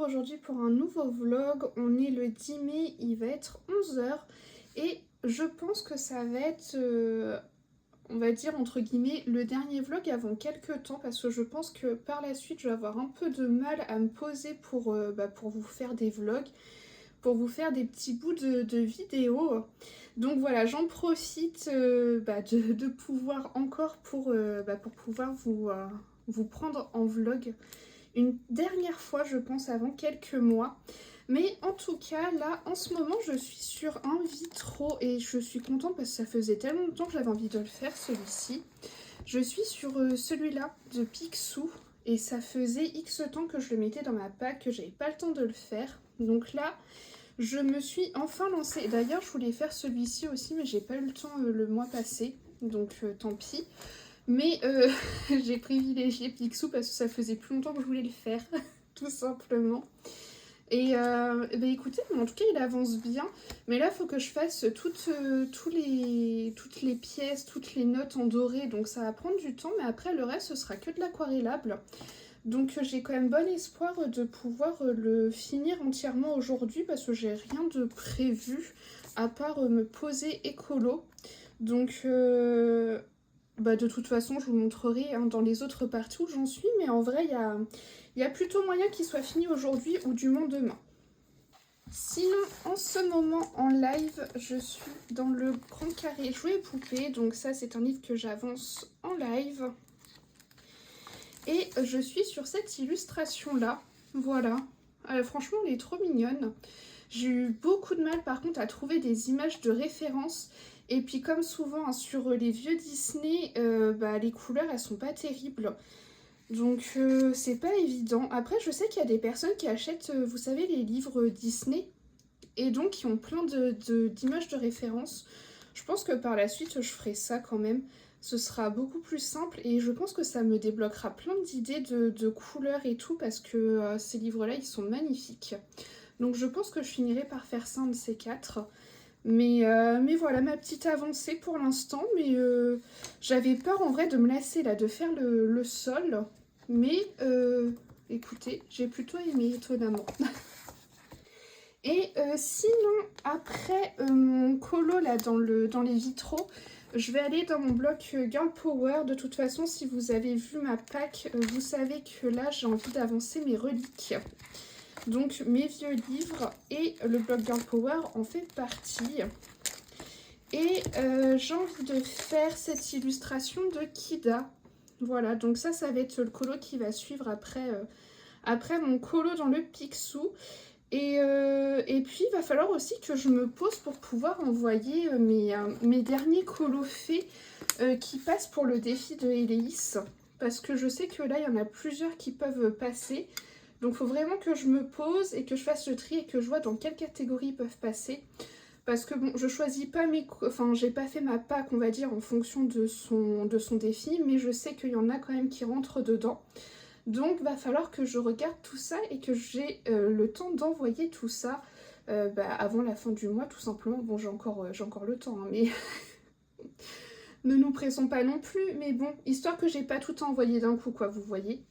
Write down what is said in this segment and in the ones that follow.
aujourd'hui pour un nouveau vlog. On est le 10 mai, il va être 11 h et je pense que ça va être, on va dire entre guillemets, le dernier vlog avant quelques temps parce que je pense que par la suite je vais avoir un peu de mal à me poser pour vous faire des vlogs, pour vous faire des petits bouts de vidéos. Donc voilà, j'en profite de pouvoir encore pour pouvoir vous prendre en vlog une dernière fois, je pense, avant quelques mois. Mais en tout cas, là, en ce moment, je suis sur un vitro et je suis contente parce que ça faisait tellement longtemps que j'avais envie de le faire, celui-ci. Je suis sur celui-là de Picsou et ça faisait X temps que je le mettais dans ma pack, que j'avais pas le temps de le faire. Donc là, je me suis enfin lancée. D'ailleurs, je voulais faire celui-ci aussi, mais j'ai pas eu le temps le mois passé, donc tant pis. Mais j'ai privilégié Picsou parce que ça faisait plus longtemps que je voulais le faire, tout simplement. Et écoutez, en tout cas il avance bien. Mais là il faut que je fasse toutes les pièces, toutes les notes en doré. Donc ça va prendre du temps, mais après le reste ce sera que de l'aquarellable. Donc j'ai quand même bon espoir de pouvoir le finir entièrement aujourd'hui parce que j'ai rien de prévu à part me poser écolo. Donc de toute façon je vous montrerai dans les autres parties où j'en suis, mais en vrai il y a plutôt moyen qu'il soit fini aujourd'hui ou du moins demain. Sinon en ce moment en live je suis dans le Grand Carré Jouets et Poupées, donc ça c'est un livre que j'avance en live. Et je suis sur cette illustration là, voilà, franchement elle est trop mignonne. J'ai eu beaucoup de mal par contre à trouver des images de référence. Et puis comme souvent sur les vieux Disney, les couleurs elles sont pas terribles. Donc c'est pas évident. Après je sais qu'il y a des personnes qui achètent, vous savez, les livres Disney. Et donc qui ont plein d'images de référence. Je pense que par la suite je ferai ça quand même. Ce sera beaucoup plus simple et je pense que ça me débloquera plein d'idées de couleurs et tout parce que ces livres-là ils sont magnifiques. Donc je pense que je finirai par faire ça un de ces quatre. Mais voilà ma petite avancée pour l'instant. Mais j'avais peur en vrai de me lasser là, de faire le sol. Mais écoutez, j'ai plutôt aimé étonnamment. Et sinon, après mon colo là dans les vitraux, je vais aller dans mon bloc Girl Power. De toute façon, si vous avez vu ma pack, vous savez que là j'ai envie d'avancer mes reliques. Donc mes vieux livres et le bloc Girl Power en fait partie. Et j'ai envie de faire cette illustration de Kida. Voilà, donc ça va être le colo qui va suivre après mon colo dans le Picsou. Et puis il va falloir aussi que je me pose pour pouvoir envoyer mes derniers colos faits qui passent pour le défi de Héléis. Parce que je sais que là il y en a plusieurs qui peuvent passer. Donc il faut vraiment que je me pose et que je fasse le tri et que je vois dans quelle catégorie ils peuvent passer. Parce que bon, je choisis pas j'ai pas fait ma pack, on va dire, en fonction de son défi, mais je sais qu'il y en a quand même qui rentrent dedans. Donc va falloir que je regarde tout ça et que j'ai le temps d'envoyer tout ça avant la fin du mois, tout simplement. Bon, j'ai encore le temps, hein, mais ne nous pressons pas non plus. Mais bon, histoire que j'ai pas tout envoyé d'un coup, quoi, vous voyez.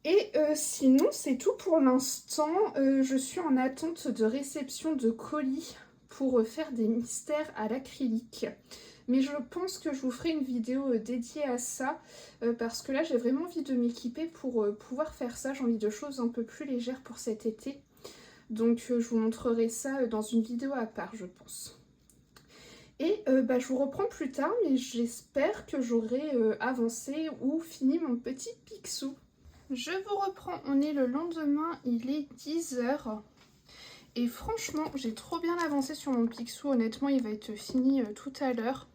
Et sinon, c'est tout pour l'instant. Je suis en attente de réception de colis pour faire des mystères à l'acrylique. Mais je pense que je vous ferai une vidéo dédiée à ça parce que là j'ai vraiment envie de m'équiper pour pouvoir faire ça. J'ai envie de choses un peu plus légères pour cet été. Donc je vous montrerai ça dans une vidéo à part, je pense. Et je vous reprends plus tard, mais j'espère que j'aurai avancé ou fini mon petit Picsou. Je vous reprends, on est le lendemain, il est 10 h. Et franchement, j'ai trop bien avancé sur mon Picsou. Honnêtement, il va être fini tout à l'heure.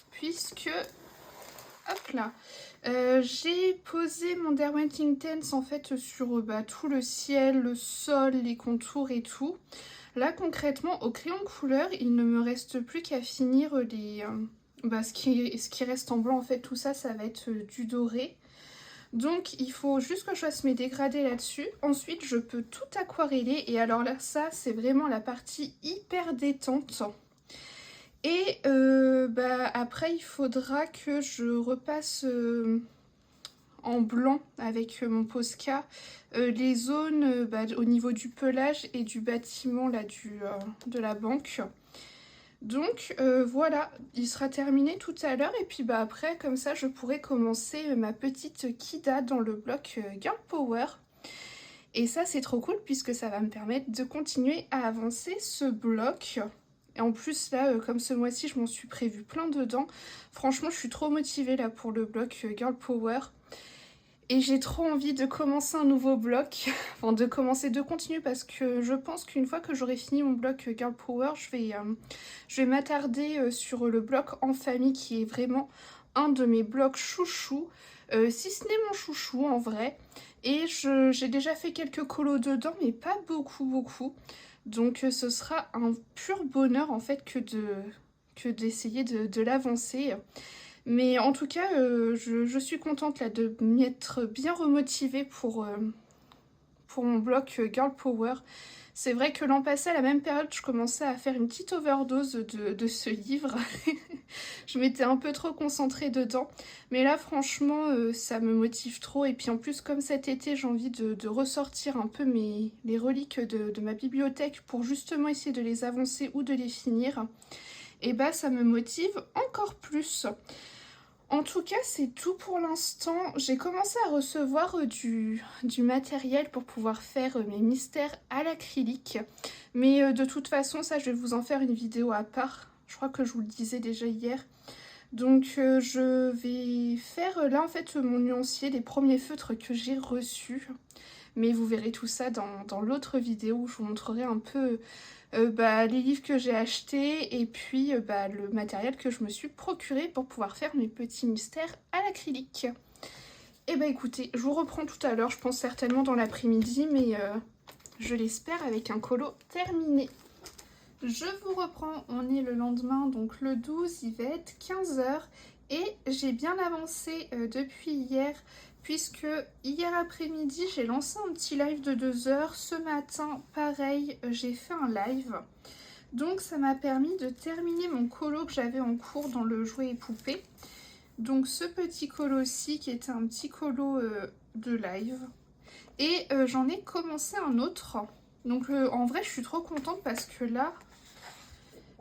Puisque, hop là, j'ai posé mon Derwent Intense en fait sur tout le ciel, le sol, les contours et tout. Là concrètement, au crayon couleur, il ne me reste plus qu'à finir ce qui reste en blanc en fait. Tout ça, ça va être du doré. Donc il faut juste que je fasse mes dégradés là-dessus. Ensuite, je peux tout aquareller. Et alors là, ça, c'est vraiment la partie hyper détente. Et après il faudra que je repasse en blanc avec mon Posca les zones au niveau du pelage et du bâtiment là, de la banque. Donc voilà, il sera terminé tout à l'heure et puis après comme ça je pourrai commencer ma petite Kida dans le bloc Girl Power. Et ça c'est trop cool puisque ça va me permettre de continuer à avancer ce bloc. Et en plus là, comme ce mois-ci je m'en suis prévu plein dedans, franchement je suis trop motivée là pour le bloc Girl Power. Et j'ai trop envie de commencer un nouveau bloc, enfin de continuer parce que je pense qu'une fois que j'aurai fini mon bloc Girl Power, je vais m'attarder sur le bloc en famille qui est vraiment un de mes blocs chouchous, si ce n'est mon chouchou en vrai. Et j'ai déjà fait quelques colos dedans mais pas beaucoup. Donc ce sera un pur bonheur en fait que d'essayer de l'avancer. Mais en tout cas, je suis contente là de m'y être bien remotivée pour mon bloc Girl Power. C'est vrai que l'an passé, à la même période, je commençais à faire une petite overdose de ce livre. Je m'étais un peu trop concentrée dedans. Mais là, franchement, ça me motive trop. Et puis en plus, comme cet été, j'ai envie de ressortir un peu les reliques de ma bibliothèque pour justement essayer de les avancer ou de les finir. Et bah, ça me motive encore plus. En tout cas, c'est tout pour l'instant. J'ai commencé à recevoir du matériel pour pouvoir faire mes mystères à l'acrylique. Mais de toute façon, ça, je vais vous en faire une vidéo à part. Je crois que je vous le disais déjà hier. Donc, je vais faire là, en fait, mon nuancier, les premiers feutres que j'ai reçus. Mais vous verrez tout ça dans l'autre vidéo où je vous montrerai un peu les livres que j'ai achetés et puis le matériel que je me suis procuré pour pouvoir faire mes petits mystères à l'acrylique. Et bah écoutez, je vous reprends tout à l'heure, je pense certainement dans l'après-midi, mais je l'espère avec un colo terminé. Je vous reprends, on est le lendemain, donc le 12, il va être 15 h et j'ai bien avancé depuis hier. Puisque hier après-midi, j'ai lancé un petit live de 2 heures. Ce matin, pareil, j'ai fait un live. Donc ça m'a permis de terminer mon colo que j'avais en cours dans le jouet et poupée. Donc ce petit colo-ci qui était un petit colo de live. Et j'en ai commencé un autre. Donc en vrai, je suis trop contente parce que là,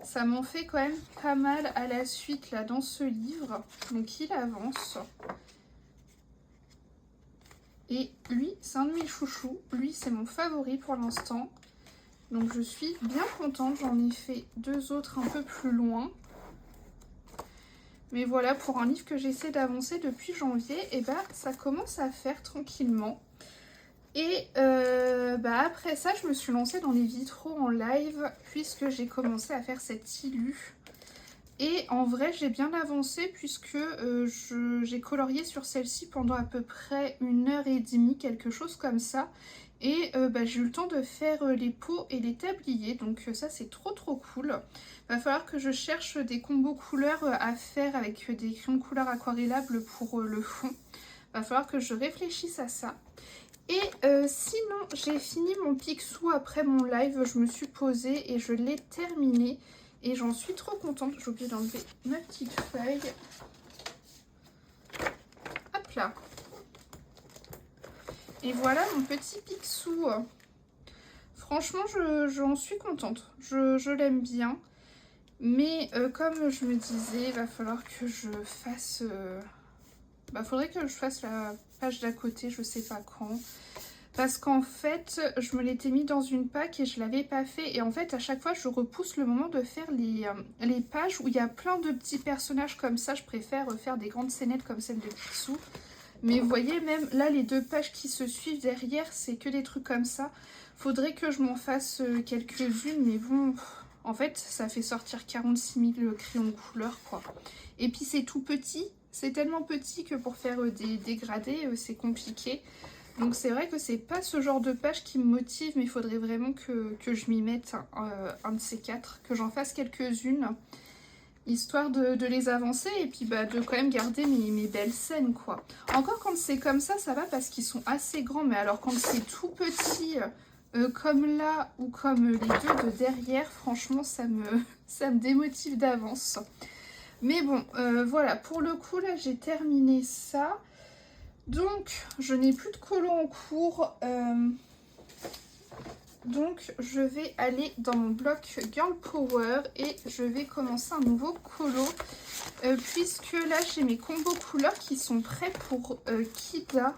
ça m'en fait quand même pas mal à la suite là dans ce livre. Donc il avance. Et lui, c'est un de mes chouchous. Lui, c'est mon favori pour l'instant. Donc je suis bien contente. J'en ai fait 2 autres un peu plus loin. Mais voilà, pour un livre que j'essaie d'avancer depuis janvier, et ça commence à faire tranquillement. Et après ça, je me suis lancée dans les vitraux en live puisque j'ai commencé à faire cette illu. Et en vrai, j'ai bien avancé puisque j'ai colorié sur celle-ci pendant à peu près 1h30, quelque chose comme ça. Et j'ai eu le temps de faire les pots et les tabliers, donc ça c'est trop cool. Va falloir que je cherche des combos couleurs à faire avec des crayons de couleur aquarellables pour le fond. Va falloir que je réfléchisse à ça. Et sinon, j'ai fini mon Picsou après mon live, je me suis posée et je l'ai terminé. Et j'en suis trop contente. J'ai oublié d'enlever ma petite feuille. Hop là. Et voilà mon petit Picsou. Franchement, j'en suis contente. Je l'aime bien. Mais comme je me disais, il va falloir que je fasse... faudrait que je fasse la page d'à côté, je sais pas quand. Parce qu'en fait, je me l'étais mis dans une pack et je l'avais pas fait. Et en fait, à chaque fois, je repousse le moment de faire les pages où il y a plein de petits personnages comme ça. Je préfère faire des grandes scénettes comme celle de Picsou. Mais vous voyez, même là, les 2 pages qui se suivent derrière, c'est que des trucs comme ça. Faudrait que je m'en fasse quelques-unes, mais bon... En fait, ça fait sortir 46 000 crayons de couleur, quoi. Et puis, c'est tout petit. C'est tellement petit que pour faire des dégradés, c'est compliqué. Donc c'est vrai que c'est pas ce genre de page qui me motive, mais il faudrait vraiment que je m'y mette un de ces 4, que j'en fasse quelques-unes, histoire de les avancer et puis de quand même garder mes belles scènes, quoi. Encore quand c'est comme ça va parce qu'ils sont assez grands, mais alors quand c'est tout petit, comme là ou comme les 2 de derrière, franchement ça me démotive d'avance. Mais bon, voilà, pour le coup là j'ai terminé ça. Donc, je n'ai plus de colo en cours. Donc, je vais aller dans mon bloc Girl Power et je vais commencer un nouveau colo. Puisque là, j'ai mes combos couleurs qui sont prêts pour Kida,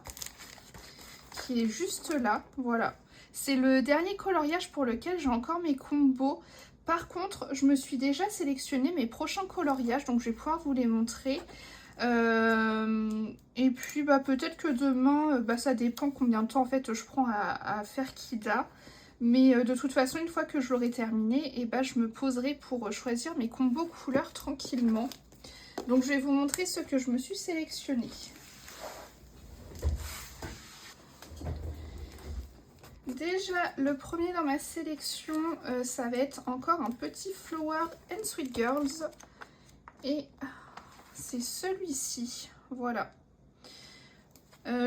qui est juste là. Voilà. C'est le dernier coloriage pour lequel j'ai encore mes combos. Par contre, je me suis déjà sélectionné mes prochains coloriages, donc je vais pouvoir vous les montrer. Et puis peut-être que demain, ça dépend combien de temps en fait je prends à faire Kida. Mais de toute façon, une fois que je l'aurai terminé, et je me poserai pour choisir mes combos couleurs tranquillement. Donc je vais vous montrer ce que je me suis sélectionné. Déjà, le premier dans ma sélection, ça va être encore un petit Flower and Sweet Girls. Et c'est celui-ci, voilà.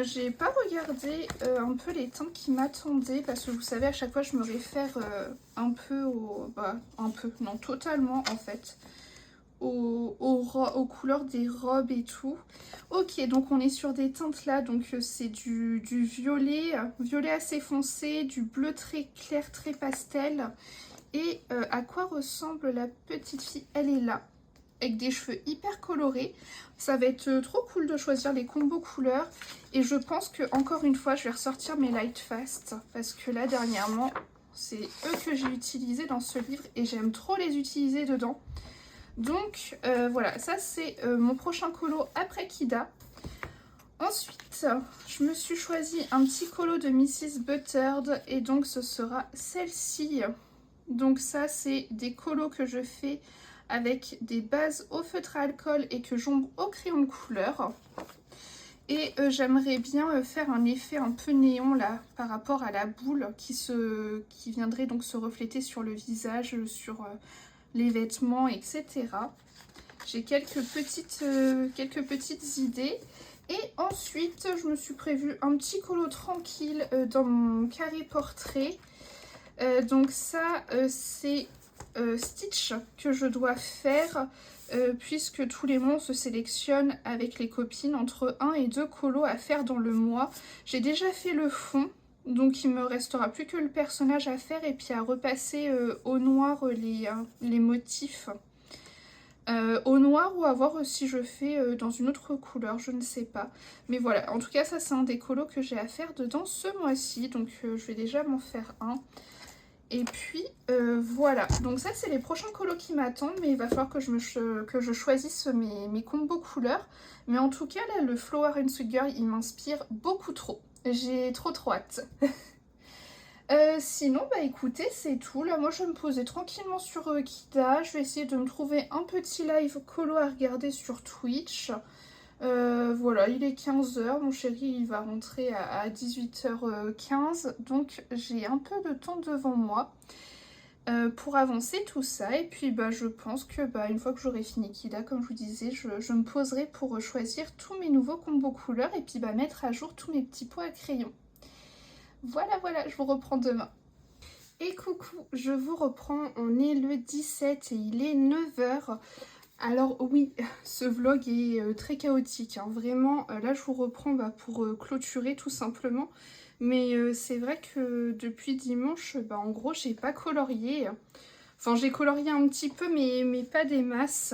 J'ai pas regardé un peu les teintes qui m'attendaient parce que vous savez, à chaque fois je me réfère un peu non, totalement en fait aux couleurs des robes et tout. Ok, donc on est sur des teintes là, donc c'est du violet, violet assez foncé, du bleu très clair, très pastel. Et à quoi ressemble la petite fille? Elle est là, avec des cheveux hyper colorés. Ça va être trop cool de choisir les combos couleurs. Et je pense que encore une fois, je vais ressortir mes Light Fast. Parce que là, dernièrement, c'est eux que j'ai utilisés dans ce livre. Et j'aime trop les utiliser dedans. Donc voilà, ça c'est mon prochain colo après Kida. Ensuite, je me suis choisi un petit colo de Mrs. Buttered. Et donc ce sera celle-ci. Donc ça, c'est des colos que je fais avec des bases au feutre à alcool et que j'ombre au crayon de couleur. Et j'aimerais bien faire un effet un peu néon là par rapport à la boule qui viendrait donc se refléter sur le visage, sur les vêtements, etc. J'ai quelques petites idées. Et ensuite, je me suis prévu un petit colo tranquille dans mon carré portrait. Donc ça, c'est Stitch que je dois faire puisque tous les mois on se sélectionne avec les copines entre 1 et 2 colos à faire dans le mois. J'ai déjà fait le fond, donc il me restera plus que le personnage à faire et puis à repasser au noir les motifs. Au noir ou à voir si je fais dans une autre couleur, je ne sais pas. Mais voilà, en tout cas ça c'est un des colos que j'ai à faire dedans ce mois-ci, donc je vais déjà m'en faire un. Et puis voilà, donc ça c'est les prochains colos qui m'attendent, mais il va falloir que je choisisse mes combos couleurs. Mais en tout cas là, le Flower and Sweet Girl, il m'inspire beaucoup trop. J'ai trop hâte. Sinon, écoutez, c'est tout. Là, moi je vais me poser tranquillement sur Kida. Je vais essayer de me trouver un petit live colo à regarder sur Twitch. Voilà, il est 15 h, mon chéri il va rentrer à 18h15, donc j'ai un peu de temps devant moi pour avancer tout ça. Et puis je pense que une fois que j'aurai fini Kida, comme je vous disais, je me poserai pour choisir tous mes nouveaux combos couleurs et puis mettre à jour tous mes petits pots à crayon. Voilà, je vous reprends demain. Et coucou, je vous reprends, on est le 17 et il est 9 h. Alors oui, ce vlog est très chaotique, hein. Vraiment, là je vous reprends pour clôturer tout simplement. Mais c'est vrai que depuis dimanche, en gros j'ai pas colorié. Enfin j'ai colorié un petit peu mais pas des masses.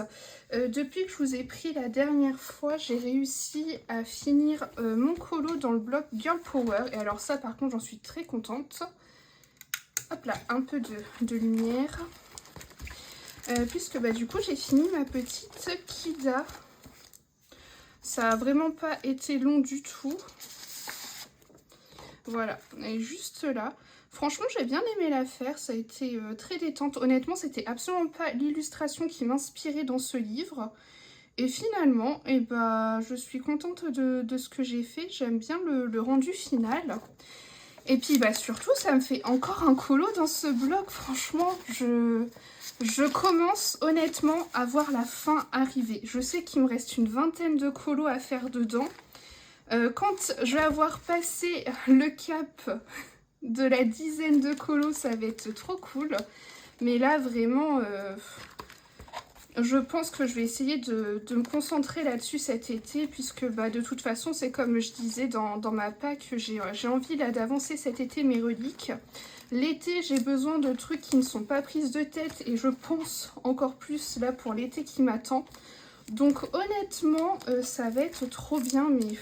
Depuis que je vous ai pris la dernière fois, j'ai réussi à finir mon colo dans le bloc Girl Power. Et alors ça par contre j'en suis très contente. Hop là, un peu de lumière. Puisque du coup j'ai fini ma petite Kida. Ça a vraiment pas été long du tout. Voilà, elle est juste là. Franchement j'ai bien aimé la faire, ça a été très détente. Honnêtement c'était absolument pas l'illustration qui m'inspirait dans ce livre. Et finalement, je suis contente de ce que j'ai fait. J'aime bien le rendu final. Et puis surtout ça me fait encore un colo dans ce bloc. Franchement je commence honnêtement à voir la fin arriver. Je sais qu'il me reste une vingtaine de colos à faire dedans. Quand je vais avoir passé le cap de la dizaine de colos, ça va être trop cool. Mais là vraiment, Je pense que je vais essayer de me concentrer là-dessus cet été, puisque bah, de toute façon, c'est comme je disais dans ma pack, j'ai envie là d'avancer cet été mes reliques. L'été, j'ai besoin de trucs qui ne sont pas prises de tête, et je pense encore plus là pour l'été qui m'attend. Donc honnêtement, ça va être trop bien, mais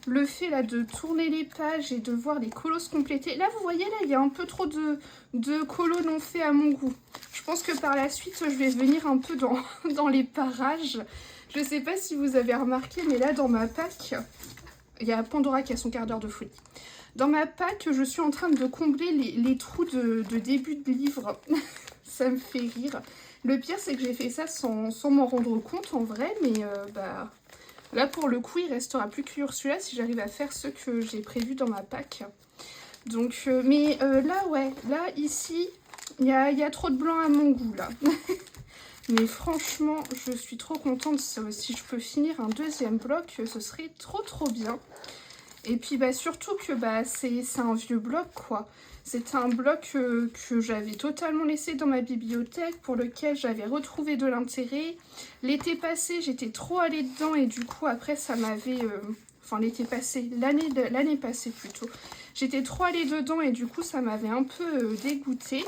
le fait là de tourner les pages et de voir les colos se compléter. Là, vous voyez, là, il y a un peu trop de colos non faits à mon goût. Je pense que par la suite, je vais venir un peu dans les parages. Je sais pas si vous avez remarqué, mais là, dans ma pack, il y a Pandora qui a son quart d'heure de folie. Dans ma pack, je suis en train de combler les trous de début de livre. Ça me fait rire. Le pire, c'est que j'ai fait ça sans m'en rendre compte en vrai, mais bah... Là, pour le coup, il restera plus que Ursula si j'arrive à faire ce que j'ai prévu dans ma pack. Donc, là, ouais, là, ici, il y a trop de blanc à mon goût, là. Mais franchement, je suis trop contente. Si je peux finir un deuxième bloc, ce serait trop bien. Et puis, bah, surtout que bah, c'est un vieux bloc, quoi. C'était un bloc que j'avais totalement laissé dans ma bibliothèque, pour lequel j'avais retrouvé de l'intérêt. L'été passé, j'étais trop allée dedans et du coup, après, ça m'avait... Enfin, l'été passé, l'année passée plutôt. J'étais trop allée dedans et du coup, ça m'avait un peu dégoûtée.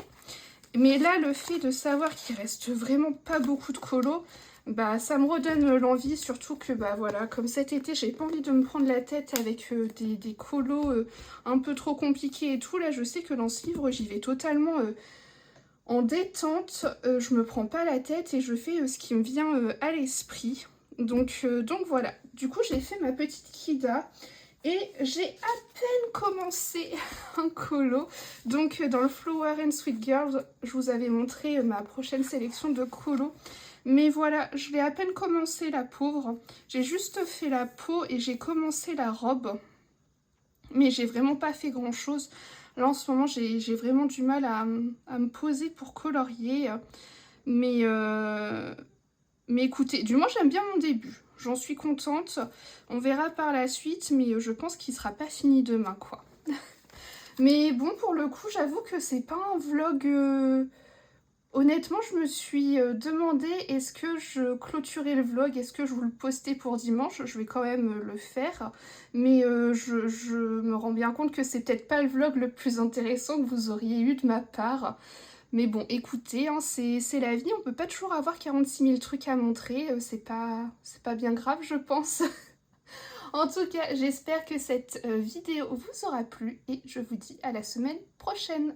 Mais là, le fait de savoir qu'il reste vraiment pas beaucoup de colos, bah ça me redonne l'envie, surtout que bah voilà, comme cet été, j'ai pas envie de me prendre la tête avec des colos un peu trop compliqués et tout. Là, je sais que dans ce livre, j'y vais totalement en détente, je me prends pas la tête et je fais ce qui me vient à l'esprit. Donc voilà, du coup, j'ai fait ma petite Kida. Et j'ai à peine commencé un colo. Donc dans le Flower and Sweet Girls, je vous avais montré ma prochaine sélection de colos. Mais voilà, je l'ai à peine commencé, la pauvre. J'ai juste fait la peau et j'ai commencé la robe. Mais j'ai vraiment pas fait grand chose. Là en ce moment, j'ai vraiment du mal à me poser pour colorier. Mais écoutez, du moins j'aime bien mon début. J'en suis contente. On verra par la suite, mais je pense qu'il sera pas fini demain, quoi. Mais bon, pour le coup, j'avoue que c'est pas un vlog... Honnêtement, je me suis demandé, est-ce que je clôturais le vlog, est-ce que je vous le postais pour dimanche? Je vais quand même le faire, mais je me rends bien compte que c'est peut-être pas le vlog le plus intéressant que vous auriez eu de ma part. Mais bon, écoutez, hein, c'est la vie, on peut pas toujours avoir 46 000 trucs à montrer, c'est pas bien grave, je pense. En tout cas, j'espère que cette vidéo vous aura plu et je vous dis à la semaine prochaine.